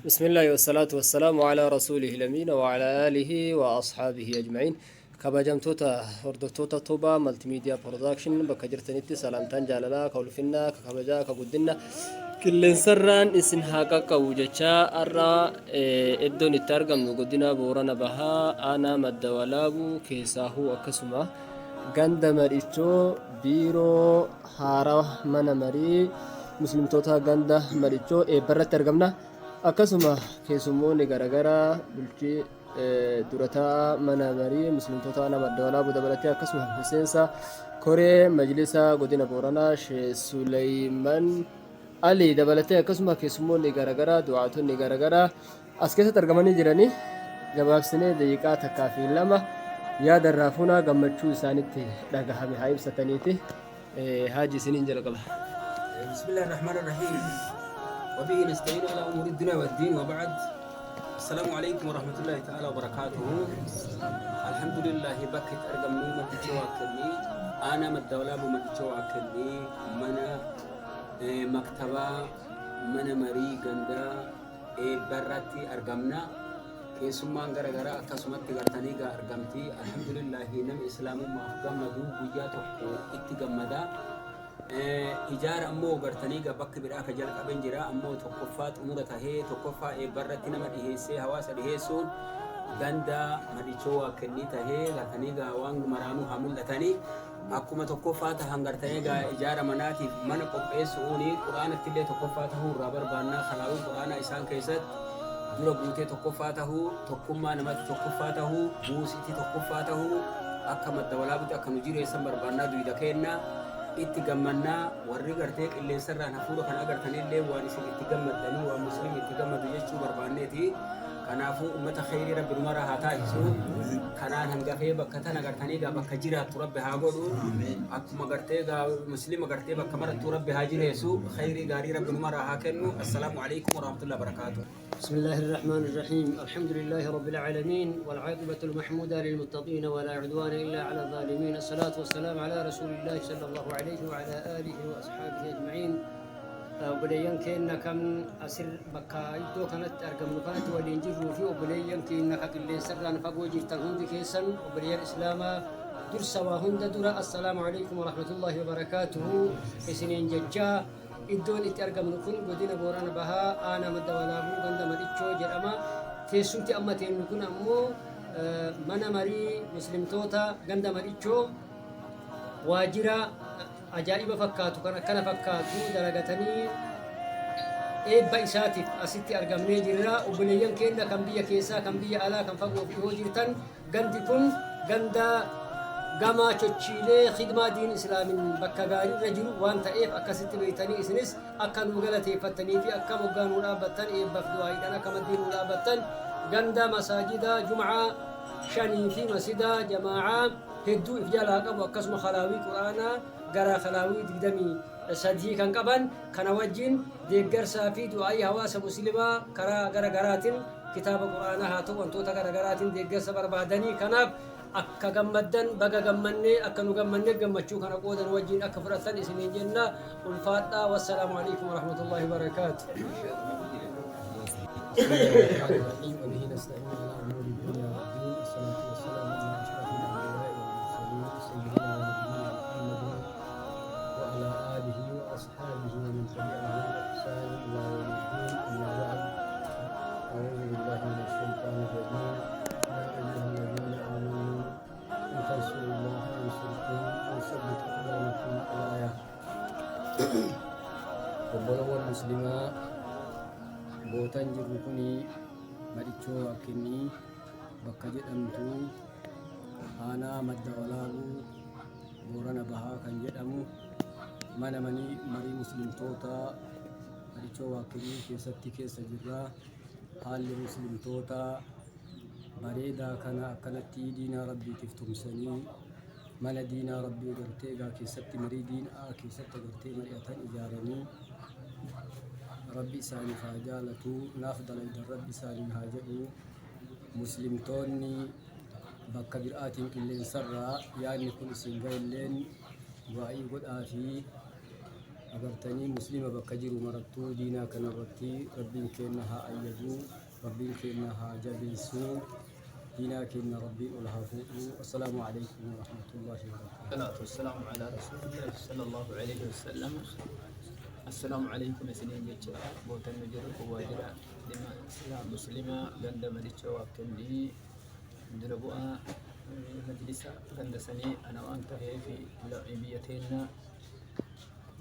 بسم الله والصلاة والسلام على رسوله الأمين وعلى آله وأصحابه أجمعين. كبجمتوتا هردفتوتا توبا ملتي ميديا برودكشن بكجرتنيتي سلامتان جاللا كولفنا ككبجا كقدنا كل سران اسن هاكا كوجچا أرى إدون الترجم نقدنا بورنا بها أنا مد ولابو كيساهو أكسما غند مريتشو بيرو هارا من مري مسلم توتا غند مريتشو برا ترجمنا akkasuma keessummoonni garaagaraa bulchii durataa mana marii muslimtoota nama dabalaa dabalatee akkasuma miseensa koree majlisa godina booranaa Sheekh Suleyman Ali dabalatee akkasuma keessummoonni garaagaraa du'aatonni garaagaraa as keessatti argamanii jiranii gabaabsinee daqiiqaa takkaa fi lama yaada irraa fuunaa gammachuu isaanitti dhagahame haa ibsataniiti haaji isiniin jalqaba. Bismillahir Rahmanir Rahim. وبه نستعين على امور الدنيا والدين وبعد. السلام عليكم ورحمه الله تعالى وبركاته. الحمد لله بكت ارقمني ما تتوكلني انا من الدوله ما تتوكلني من مكتبه من مري غندا براتي ارقمنا كيسمان غرغرا اكسمت غرتني ارقمتي الحمد لله نم اسلام ما غمدو بياتو اتغمدا إجارة أمو برتني جابك براك جل قبل جرا أمو تكفات أمور تهي تكفى برتنا ما دهيسه هواس دهيسون غندا مديشوا كني تهي لكني جاوان مرامو حمل لتاني أكو ما تكفات هنغرتني جا إجارة مناتي من قبيس أوني قرآن تلي تكفات هو رابر بانا خلاوي قرآن إنسان كيسات دور بوتي تكفاته تكما نمات تكفاته موسيتي تكفاته أكما الدولاب أكما نجير يسمى بانا دويدا كينا itti gammannaa warri gartee qilleensarraan hafuura kan agartanillee waan isin itti gammaddanii waan musliim itti gammadu jechuu barbaanneeti. Kanaafuu ummata khayrii rabbi numara haa taasisu. Kanaan hangafee bakka tan agartanii gaa bakka jiraattu rabbi haa godhu. Akkuma gartee gaa musliima gartee bakka marattu rabbi haa jireessu. Khayrii gaarii rabbi numara haa kennu. Assalaamu alaykum wa rahmatullahi wa barakaatuh. بسم الله الرحمن الرحيم الحمد لله رب العالمين والعاقبة المحمودة للمتقين ولا عدوان إلا على الظالمين الصلاة والسلام على رسول الله صلى الله عليه وعلى آله وأصحابه أجمعين وبليان كأننا كم أسر بكا إدو كانت أرقم نقانت والإنجر وفي وبليان كأننا كاللي سران فقو جرتان هند كيسان وبليان إسلاما درس وهند درا السلام عليكم ورحمة الله وبركاته إسنين ججا iddoon itti argamnu kun godina Boorana Bahaa aanaa madda walaabuu ganda Madichoo jedhama. Teessumti amma teennu kun ammoo mana marii muslimtoota ganda Madichoo waajjira ajaa'iba fakkaatu kan akkana fakkaatu dalagatanii eebba isaatiif asitti argamnee jirra. Obboleeyyan keenya kan biyya keessaa kan biyya alaa kan fagoo fi hoo jirtan gandi kun ganda gama chochiilee khidmaa diin islaamin bakka gaarii irra jiru waan ta'eef akkasitti beeytanii isinis akka nu galateeffattanii fi akka moggaa nu dhaabbattan eebbaaf du'aa'iidhaan akka maddii nu dhaabbattan ganda masaajida jum'aa shanii fi masjida jamaa'aa hedduu if jalaa qabu akkasuma khalaawii quraanaa gara khalaawii 23 kan qaban kana wajjin deeggarsaa fi du'aa'ii hawaasa muslimaa karaa garaagaraatiin kitaaba quraanaa haa ta'u wantoota garaagaraatiin deeggarsa barbaadanii kanaaf akka gammaddan baga gammannee akka nu gammannee gammachuu kana qoodan wajjin akka fudhatan isiniin jenna. Ulfaadhaa. Wassalaamu alaykum wa rahmatullahi wa barakaatuh. Obbolawwan muslimaa bootaan jirru kuni Madichoo akkinii bakka jedhamtu aanaa madda walaabuu Boorana Bahaa kan jedhamu mana marii muslimtoota Madichoo akkinii keessatti keessa jirra. Haalli muslimtoota bareedaa kana akkanatti diinaa rabbiitiif tumsanii mana diinaa rabbii gartee gaa keessatti marii diinaa keessatti gartee mari'atan ijaaranii rabbi isaanii haa jaalatu naaf dalagan rabbi isaanii haa jedhu. Muslimtoonni bakka biraatiin qilleensarraa yaadni kun isin gailleen du'aa'ii godhaa fi أجرتني مسلمة بكجر مرتو دينا كنرتي ربي كأنها أيدو ربي كأنها جبيسو دينا كأن ربي الهفو. السلام عليكم ورحمة الله وبركاته. الصلاة والسلام على رسول الله صلى الله عليه وسلم. السلام عليكم سنين جتشا بوتن نجر قواجرا لما إسلام مسلمة غند مدتشا وابتندي دربوا مجلسة غند سني أنا وأنت في لعبيتنا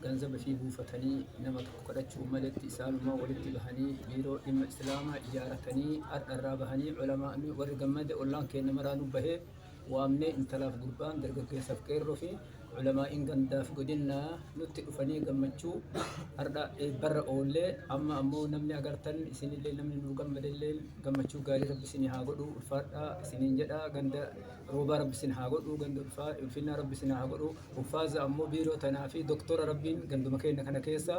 ganzaba fi buufatanii nama tokko kadhachuu malatti isaanuma walitti bahanii biiroo dhimma islaamaa ijaaratanii har'arraa bahanii culamaa'ni warri gammade ollaan keenya maraanuu bahee waamnee intalaaf gurbaan dargaggeessaaf qeerroo fi culamaa'in gandaaf godinaa nutti dhufanii gammachuu har'a barra oollee amma ammoo namni agartan isinillee namni nu gammadillee gammachuu gaarii rabbi isin haa godhu ulfaadhaa isiniin jedhaa ganda roobaa rabbi isin haa godhu ganda ulfinaa rabbi isin haa godhu uffaaza ammoo biiroo tanaa fi doktora rabbiin ganduma keenya kana keessa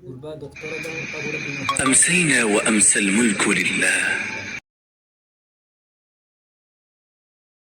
gurbaa doktora ta'uu rabbiin أمسينا وأمسى الملك لله